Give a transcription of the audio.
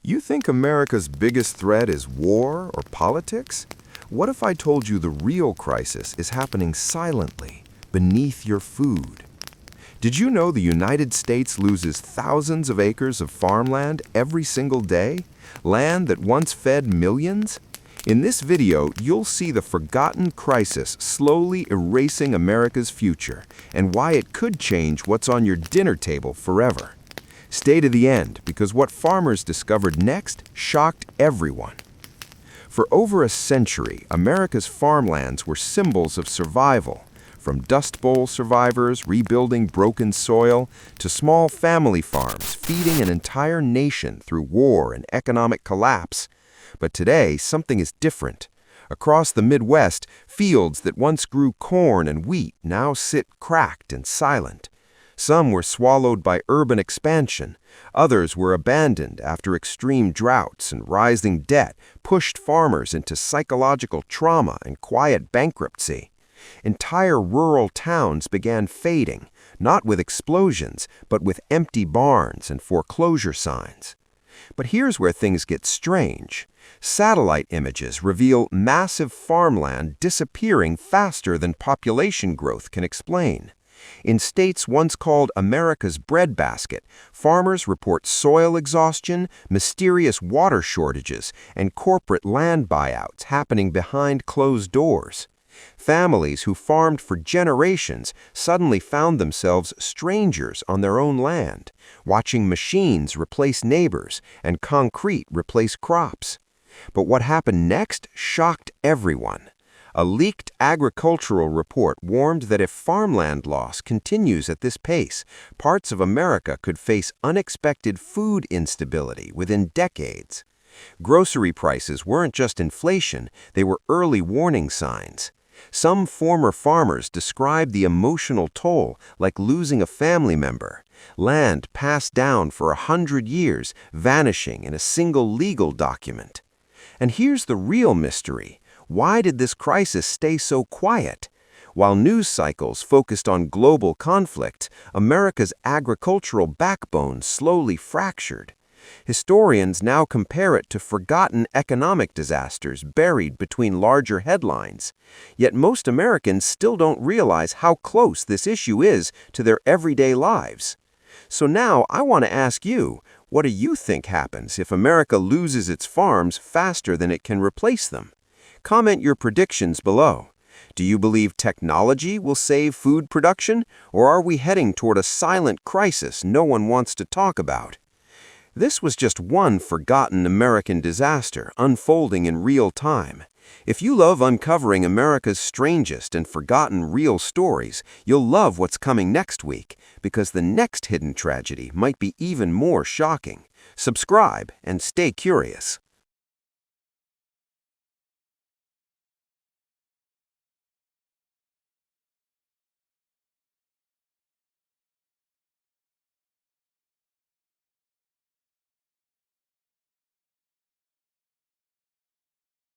You think America's biggest threat is war or politics? What if I told you the real crisis is happening silently, beneath your food? Did you know the United States loses thousands of acres of farmland every single day? Land that once fed millions? In this video, you'll see the forgotten crisis slowly erasing America's future and why it could change what's on your dinner table forever. Stay to the end, because what farmers discovered next shocked everyone. For over a century, America's farmlands were symbols of survival, from Dust Bowl survivors rebuilding broken soil to small family farms feeding an entire nation through war and economic collapse. But today, something is different. Across the Midwest, fields that once grew corn and wheat now sit cracked and silent. Some were swallowed by urban expansion. Others were abandoned after extreme droughts and rising debt pushed farmers into psychological trauma and quiet bankruptcy. Entire rural towns began fading, not with explosions, but with empty barns and foreclosure signs. But here's where things get strange. Satellite images reveal massive farmland disappearing faster than population growth can explain. In states once called America's breadbasket, farmers report soil exhaustion, mysterious water shortages, and corporate land buyouts happening behind closed doors. Families who farmed for generations suddenly found themselves strangers on their own land, watching machines replace neighbors and concrete replace crops. But what happened next shocked everyone. A leaked agricultural report warned that if farmland loss continues at this pace, parts of America could face unexpected food instability within decades. Grocery prices weren't just inflation, they were early warning signs. Some former farmers described the emotional toll like losing a family member. Land passed down for 100 years, vanishing in a single legal document. And here's the real mystery. Why did this crisis stay so quiet? While news cycles focused on global conflict, America's agricultural backbone slowly fractured. Historians now compare it to forgotten economic disasters buried between larger headlines. Yet most Americans still don't realize how close this issue is to their everyday lives. So now I want to ask you, what do you think happens if America loses its farms faster than it can replace them? Comment your predictions below. Do you believe technology will save food production, or are we heading toward a silent crisis no one wants to talk about? This was just one forgotten American disaster unfolding in real time. If you love uncovering America's strangest and forgotten real stories, you'll love what's coming next week, because the next hidden tragedy might be even more shocking. Subscribe and stay curious.